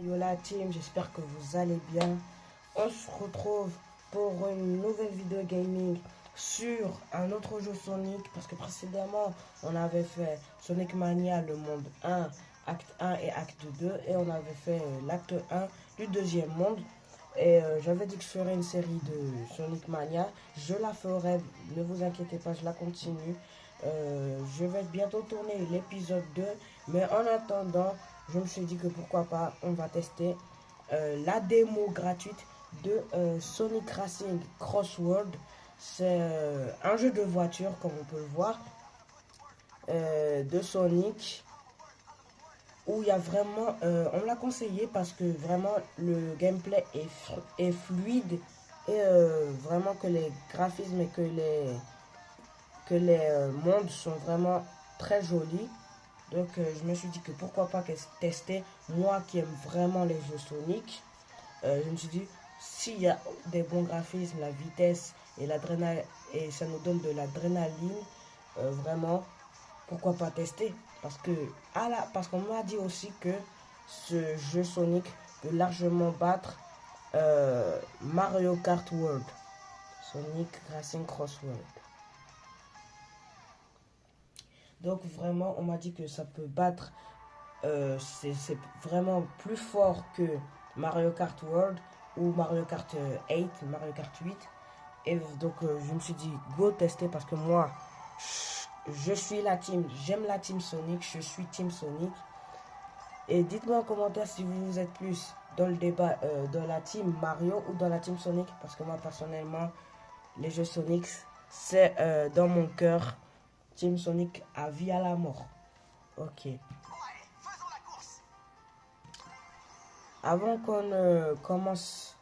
Yo la team, j'espère que vous allez bien. On se retrouve pour une nouvelle vidéo gaming sur un autre jeu Sonic. Parce que précédemment, on avait fait Sonic Mania, le monde 1, acte 1 et acte 2. Et on avait fait l'acte 1 du deuxième monde. Et j'avais dit que je ferais une série de Sonic Mania. Je la ferai, ne vous inquiétez pas, je la continue. Je vais bientôt tourner l'épisode 2. Mais en attendant, je me suis dit que pourquoi pas, on va tester la démo gratuite de Sonic Racing Crossworld. C'est un jeu de voiture, comme on peut le voir, de Sonic, où il y a vraiment, on me l'a conseillé parce que vraiment le gameplay est fluide et vraiment que les graphismes et que les mondes sont vraiment très jolis. Donc je me suis dit que pourquoi pas tester, moi qui aime vraiment les jeux Sonic. Je me suis dit, s'il y a des bons graphismes, la vitesse et l'adrénaline, et ça nous donne de l'adrénaline, vraiment, pourquoi pas tester. Parce qu'on m'a dit aussi que ce jeu Sonic peut largement battre Mario Kart World, Sonic Racing Crossworld. Donc vraiment, on m'a dit que ça peut battre, c'est vraiment plus fort que Mario Kart World ou Mario Kart 8, Mario Kart 8. Et donc je me suis dit, go tester parce que moi, je suis la team, j'aime la team Sonic, je suis team Sonic. Et dites-moi en commentaire si vous êtes plus dans le débat dans la team Mario ou dans la team Sonic. Parce que moi personnellement, les jeux Sonic, c'est dans mon cœur. Team Sonic à vie à la mort. Ok. Avant qu'on commence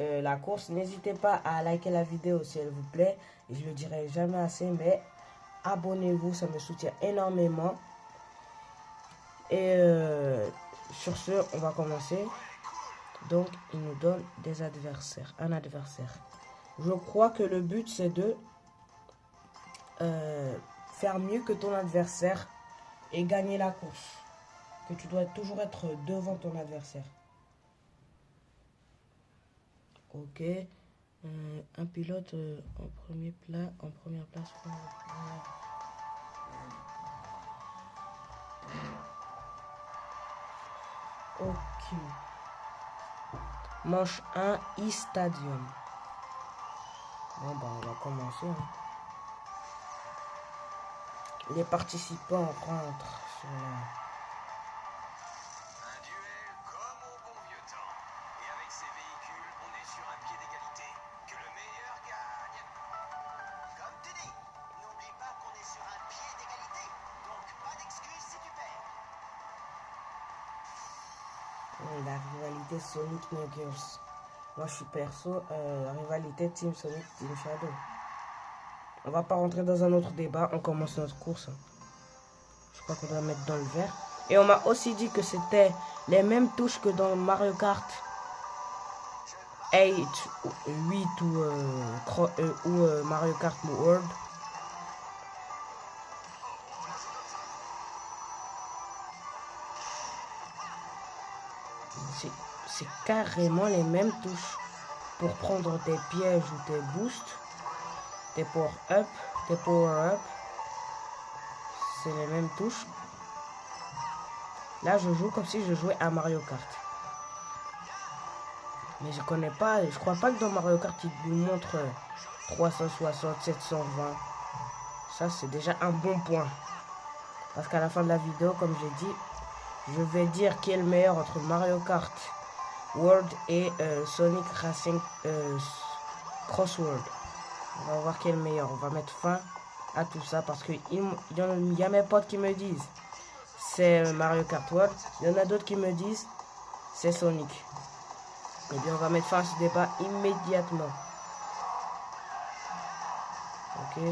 la course, n'hésitez pas à liker la vidéo si elle vous plaît. Et je le dirai jamais assez, mais abonnez-vous, ça me soutient énormément. Et sur ce, on va commencer. Donc, il nous donne des adversaires, un adversaire. Je crois que le but, c'est de faire mieux que ton adversaire et gagner la course. Que tu dois toujours être devant ton adversaire. Ok. Un pilote en première place. Ok. Manche 1, e-stadium. Bon, bah, on va commencer. Hein. Les participants rentrent sur la... Un duel comme au bon vieux temps. Et avec ces véhicules, on est sur un pied d'égalité. Que le meilleur gagne. Comme tu dis, n'oublie pas qu'on est sur un pied d'égalité. Donc pas d'excuse si tu perds. La rivalité Sonic Knuckles. Moi je suis perso, rivalité Team Sonic, Team Shadow. On va pas rentrer dans un autre débat, on commence notre course. Je crois qu'on doit mettre dans le vert. Et on m'a aussi dit que c'était les mêmes touches que dans Mario Kart 8 ou Mario Kart World. C'est carrément les mêmes touches pour prendre tes pièges ou tes boosts, tes power-up, tes power-up. C'est les mêmes touches. Là, je joue comme si je jouais à Mario Kart. Mais je connais pas, je crois pas que dans Mario Kart, il nous montre 360, 720. Ça, c'est déjà un bon point. Parce qu'à la fin de la vidéo, comme j'ai dit, je vais dire qui est le meilleur entre Mario Kart World et Sonic Racing Crossworld. On va voir qui est le meilleur. On va mettre fin à tout ça parce qu'il y a mes potes qui me disent c'est Mario Kart World. Il y en a d'autres qui me disent c'est Sonic. Et bien on va mettre fin à ce débat immédiatement. Ok.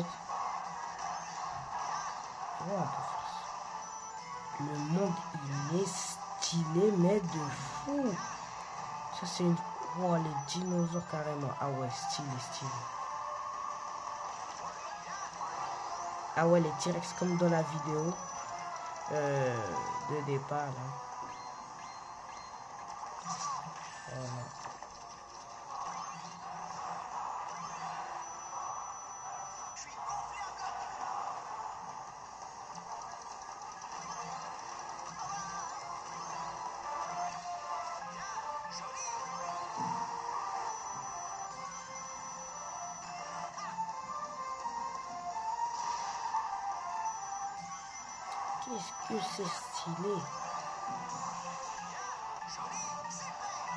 Wow. Le monde il est stylé mais de fou. Ça c'est une... Wow, les dinosaures carrément. Ah ouais, stylé. Ah ouais, les T-Rex comme dans la vidéo de départ là. Voilà. Je suis gonflé en bloc. Joli. Qu'est-ce que c'est stylé. Joli. C'est fait.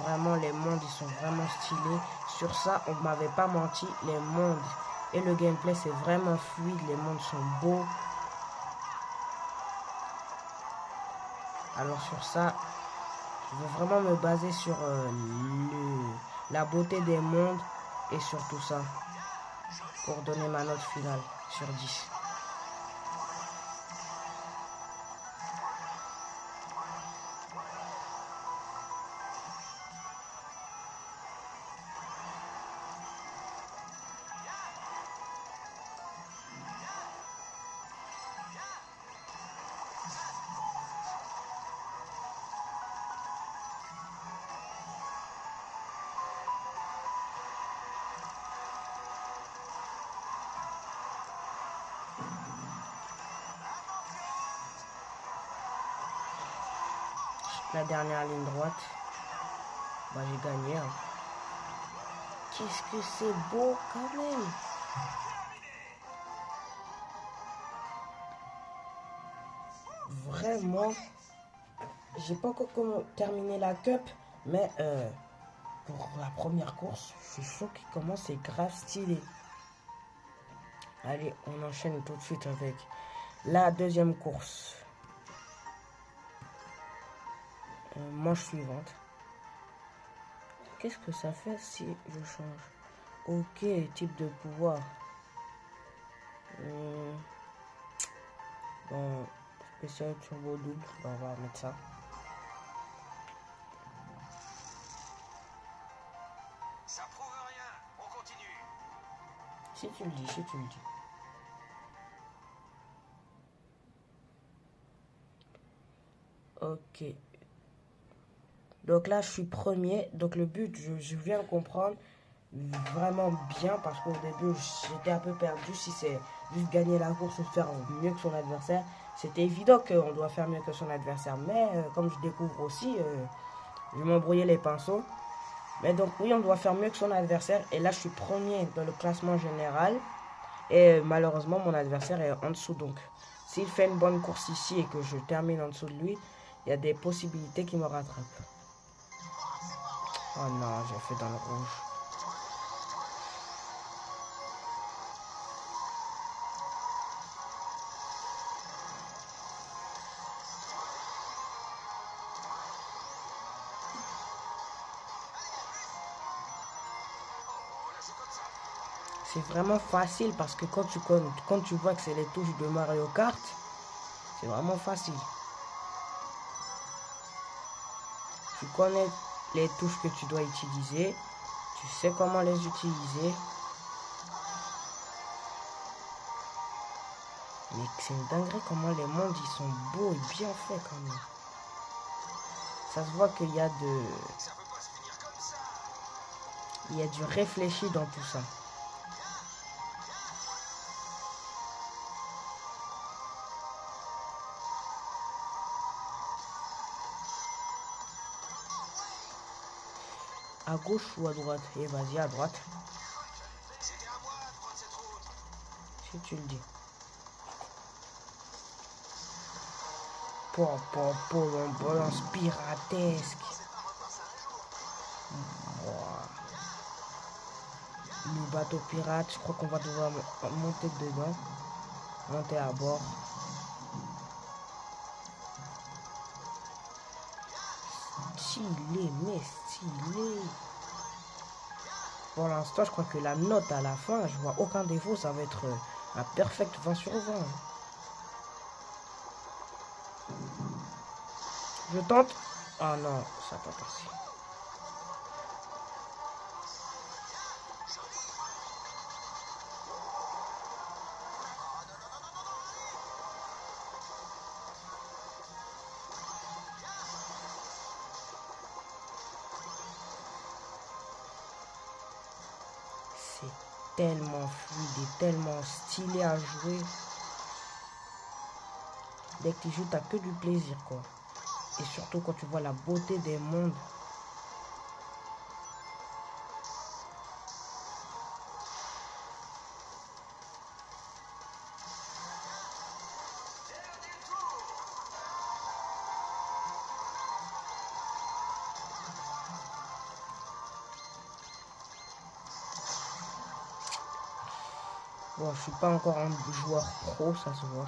Vraiment, les mondes, ils sont vraiment stylés. Sur ça, on m'avait pas menti. Les mondes et le gameplay, c'est vraiment fluide. Les mondes sont beaux. Alors sur ça, je veux vraiment me baser sur la beauté des mondes et sur tout ça pour donner ma note finale sur 10. La dernière ligne droite, bah j'ai gagné. Hein. Qu'est-ce que c'est beau quand même. Vraiment, j'ai pas encore terminé la cup, mais pour la première course, je suis chaud qu'il commence, c'est grave stylé. Allez, on enchaîne tout de suite avec la deuxième course. Manche suivante. Qu'est-ce que ça fait si je change? Ok, type de pouvoir. Bon, spécial turbo double, on va mettre ça. Ça prouve rien. On continue. Si tu le dis, si tu le dis. Ok. Donc là, je suis premier. Donc le but, je viens de comprendre vraiment bien parce qu'au début, j'étais un peu perdu. Si c'est juste gagner la course ou faire mieux que son adversaire, c'était évident qu'on doit faire mieux que son adversaire. Mais comme je découvre aussi, je m'embrouillais les pinceaux. Mais donc oui, on doit faire mieux que son adversaire. Et là, je suis premier dans le classement général. Et malheureusement, mon adversaire est en dessous. Donc, s'il fait une bonne course ici et que je termine en dessous de lui, il y a des possibilités qu'il me rattrape. Oh non, j'ai fait dans le rouge. C'est vraiment facile parce que quand tu vois que c'est les touches de Mario Kart, c'est vraiment facile. Tu connais les touches que tu dois utiliser, tu sais comment les utiliser. Mais c'est une dinguerie comment les mondes ils sont beaux et bien faits quand même. Ça se voit qu'il y a du réfléchi dans tout ça. À gauche ou à droite? Et vas-y, à droite. C'était à moi de prendre cette route. Si tu le dis. Balance piratesque. Wow. Le bateau pirate, je crois qu'on va devoir monter dedans. Monter à bord. Stylé, mais stylé. Pour l'instant, je crois que la note à la fin, je vois aucun défaut. Ça va être un perfect 20 sur 20. Je tente. Ah non, ça n'a pas passé. tellement fluide et tellement stylé à jouer. Dès que tu joues, t'as que du plaisir, quoi. Et surtout quand tu vois la beauté des mondes. Bon, je suis pas encore un joueur pro, ça se voit.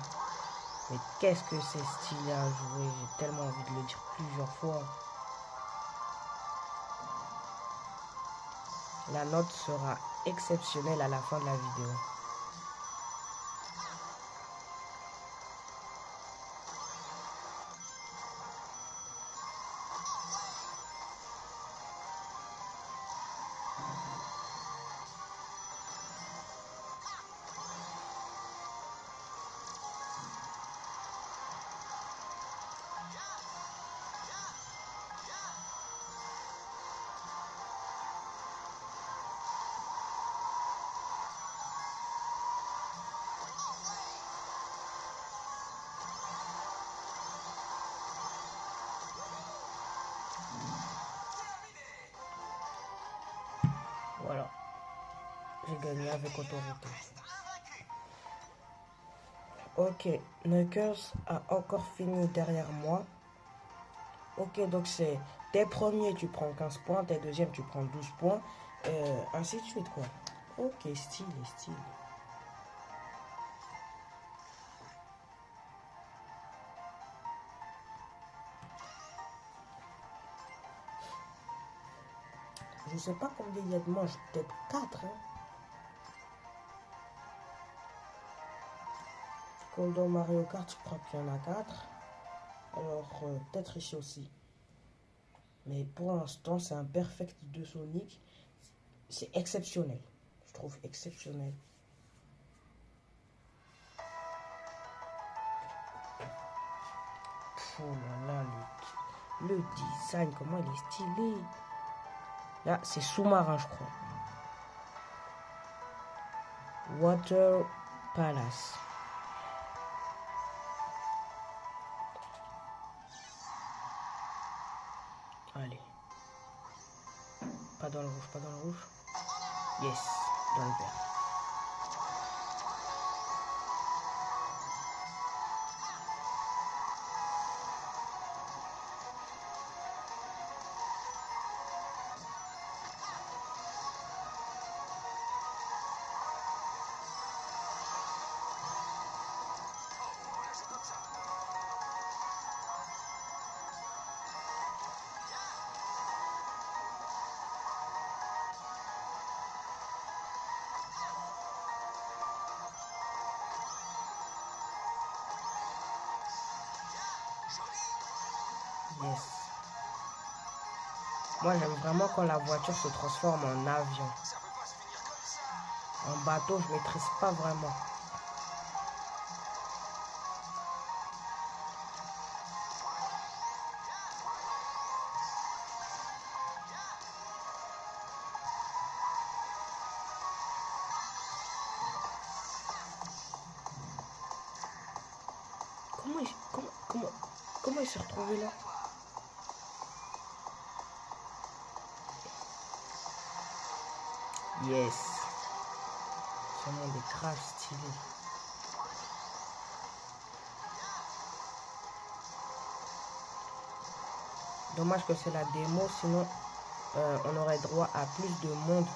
Mais qu'est-ce que c'est stylé à jouer. J'ai tellement envie de le dire plusieurs fois. La note sera exceptionnelle à la fin de la vidéo. Voilà. J'ai gagné avec autorité. Ok, Knuckles a encore fini derrière moi. Ok, donc c'est tes premiers, tu prends 15 points, tes deuxièmes, tu prends 12 points, ainsi de suite, quoi. Ok, stylé, stylé. Je sais pas combien il y a de manches, peut-être 4, hein. Comme dans Mario Kart, je crois qu'il y en a 4. Alors, peut-être ici aussi. Mais pour l'instant, c'est un perfect de Sonic. C'est exceptionnel. Je trouve exceptionnel. Oh là là, le design, comment il est stylé. Là, c'est sous-marin, je crois. Water Palace. Allez. Pas dans le rouge, pas dans le rouge. Yes, dans le vert. Yes. Moi, j'aime vraiment quand la voiture se transforme en avion. En bateau, je maîtrise pas vraiment. Comment il s'est retrouvé là? Yes. Ce monde est grave stylé. Dommage que c'est la démo, sinon on aurait droit à plus de monde.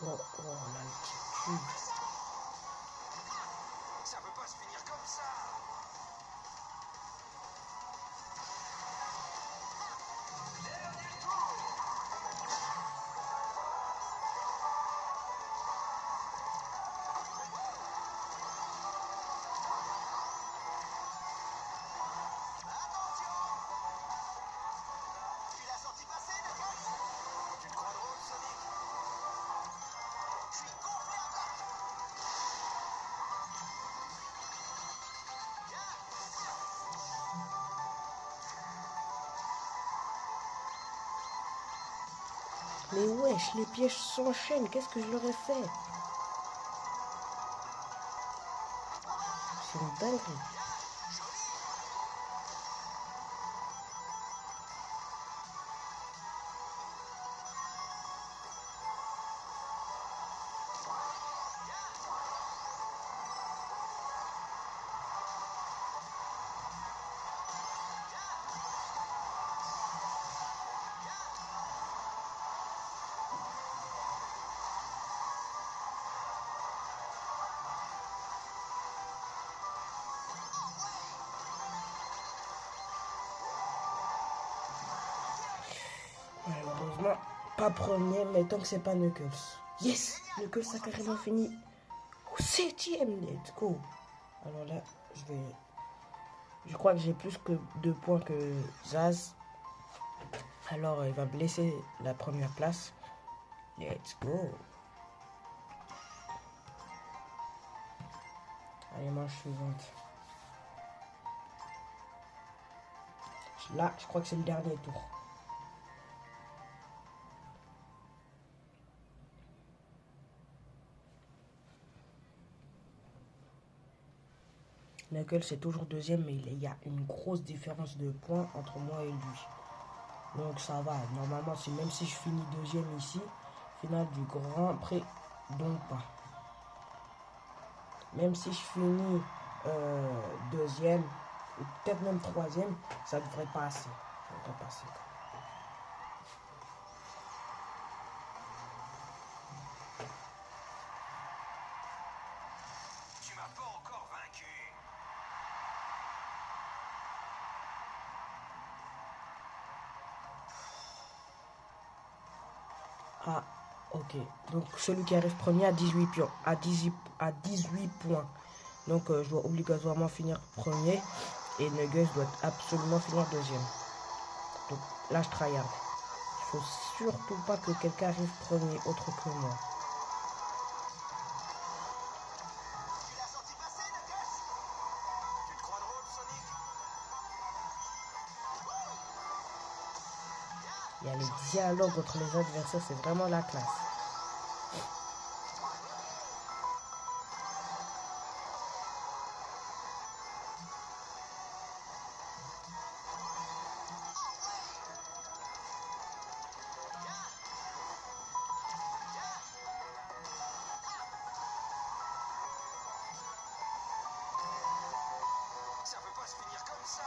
Oh, oh, l'altitude. Ça peut pas se finir comme ça. Attention. Tu l'as senti passer, Knuckles? Tu te crois drôle, Sonic? Je suis gonflé à bloc. Mais wesh, les pièges s'enchaînent. Qu'est-ce que je leur ai fait? C'est une dinguerie. Malheureusement, pas premier, mais tant que c'est pas Knuckles. Yes! Knuckles a carrément fini au 7ème. Let's go! Alors là, je crois que j'ai plus que 2 points que Zaz. Alors, il va me laisser la première place. Let's go! Allez, manche suivante. Là, je crois que c'est le dernier tour. Knuckles est toujours deuxième, mais il y a une grosse différence de points entre moi et lui. Donc ça va. Normalement, même si je finis deuxième ici, finale du Grand Prix, donc pas. Même si je finis deuxième, ou peut-être même troisième, ça devrait passer. Ça devrait passer. Tu m'as pas encore vaincu. Ah, ok. Donc celui qui arrive premier a 18 pions, à 18 points. Donc je dois obligatoirement finir premier. Et Knuckles doit absolument finir deuxième. Donc là je tryhard. Il faut surtout pas que quelqu'un arrive premier autre que moi. Tu l'as senti passer, Knuckles? Tu te crois drôle, Sonic? Il y a les dialogues entre les adversaires, c'est vraiment la classe. Ça peut pas se finir comme ça.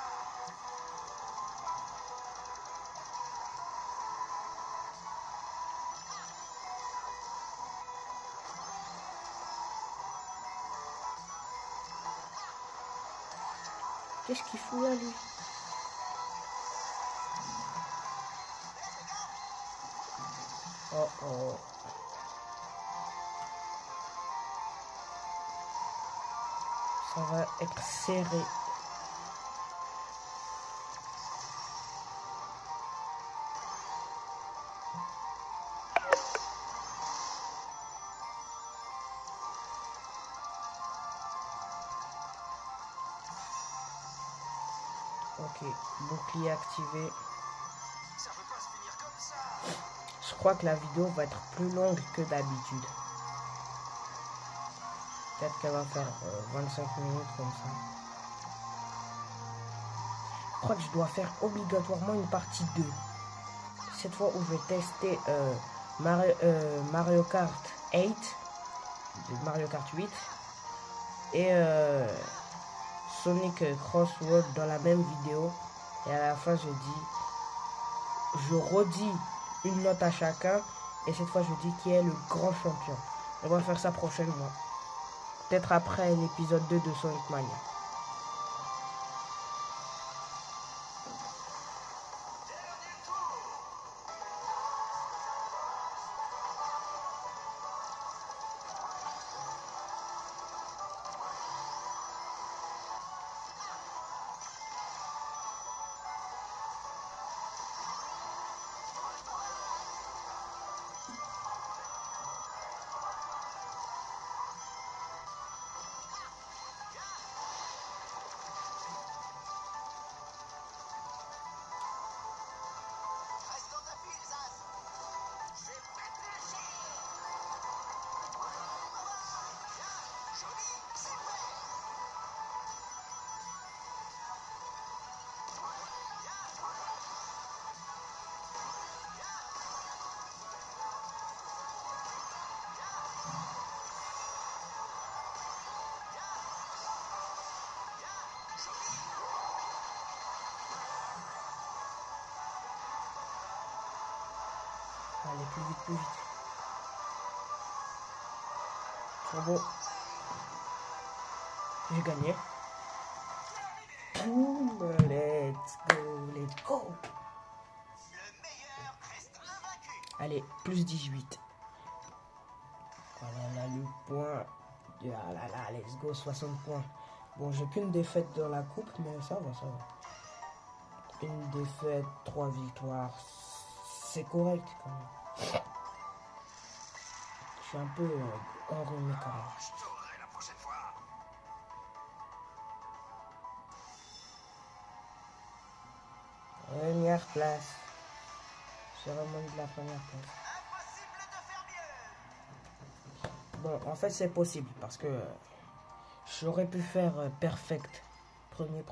Qu'est-ce qu'il fout là, lui? Oh oh. Ça va être serré. Ok, bouclier activé. Ça peut pas se finir comme ça. Je crois que la vidéo va être plus longue que d'habitude. Peut-être qu'elle va faire 25 minutes comme ça. Je crois que je dois faire obligatoirement une partie 2. Cette fois où je vais tester Mario Kart 8, Mario Kart 8 et Sonic Crossroad dans la même vidéo. Et à la fin, je redis une note à chacun Et cette fois, je dis qui est le grand champion. On va faire ça prochainement. Peut-être après l'épisode 2 de Sonic Mania. Reste dans ta file, Zaz. C'est pas lâché. Joli, c'est fait. Allez, plus vite, plus vite. Bon. J'ai gagné. Boom, let's go, let's go. Le meilleur reste invaincu. Allez, plus 18. Voilà, là, le point. Ah là là, let's go, 60 points. Bon, j'ai qu'une défaite dans la coupe, mais ça va, ça va. Une défaite, 3 victoires. C'est correct quand même. Je suis un peu enrhumé quand même. Je t'aurai la prochaine fois. Première place. Cérémonie de la première place. Impossible de faire mieux. Bon, en fait, c'est possible parce que j'aurais pu faire perfect. Premier.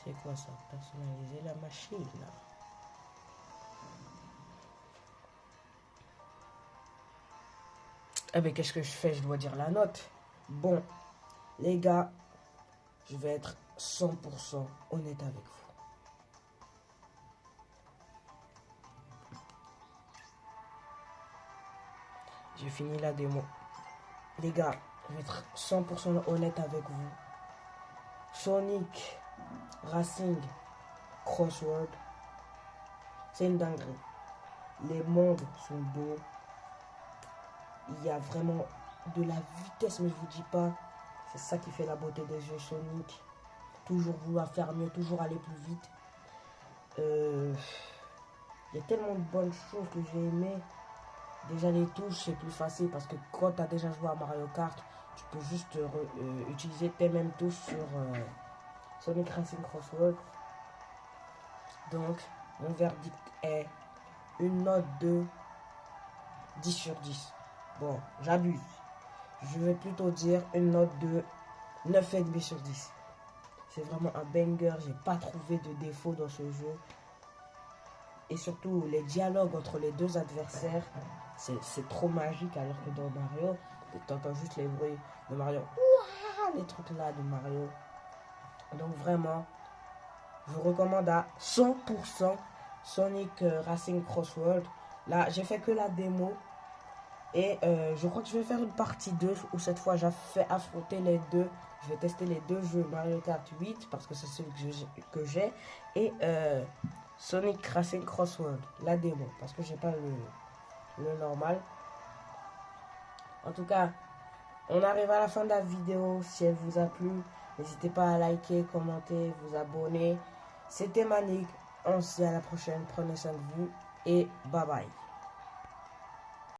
C'est quoi ça? Personnaliser la machine. Eh bien, qu'est-ce que je fais? Je dois dire la note. Bon, les gars, je vais être 100% honnête avec vous. J'ai fini la démo. Les gars, je vais être 100% honnête avec vous. Sonic Racing Crossword, c'est une dinguerie. Les mondes sont beaux. Il y a vraiment de la vitesse, mais je vous dis pas. C'est ça qui fait la beauté des jeux Sonic. Toujours vouloir faire mieux, toujours aller plus vite. Il y a tellement de bonnes choses que j'ai aimé. Déjà les touches, c'est plus facile parce que quand tu as déjà joué à Mario Kart, tu peux juste utiliser tes mêmes touches sur Sonic Racing Crossword. Donc, mon verdict est une note de 10 sur 10. Bon, j'abuse. Je vais plutôt dire une note de 9,5 sur 10. C'est vraiment un banger. J'ai pas trouvé de défaut dans ce jeu. Et surtout, les dialogues entre les deux adversaires, c'est trop magique. Alors que dans Mario, tu entends juste les bruits de Mario. Ouah, les trucs là de Mario. Donc vraiment, je vous recommande à 100% Sonic Racing Crossword. Là, j'ai fait que la démo. Et je crois que je vais faire une partie 2 où cette fois, j'ai fait affronter les deux. Je vais tester les deux jeux Mario Kart 8 parce que c'est celui que j'ai. Et Sonic Racing Crossword, la démo, parce que j'ai pas le normal. En tout cas, on arrive à la fin de la vidéo. Si elle vous a plu, n'hésitez pas à liker, commenter, vous abonner. C'était Manic. On se dit à la prochaine. Prenez soin de vous et bye bye.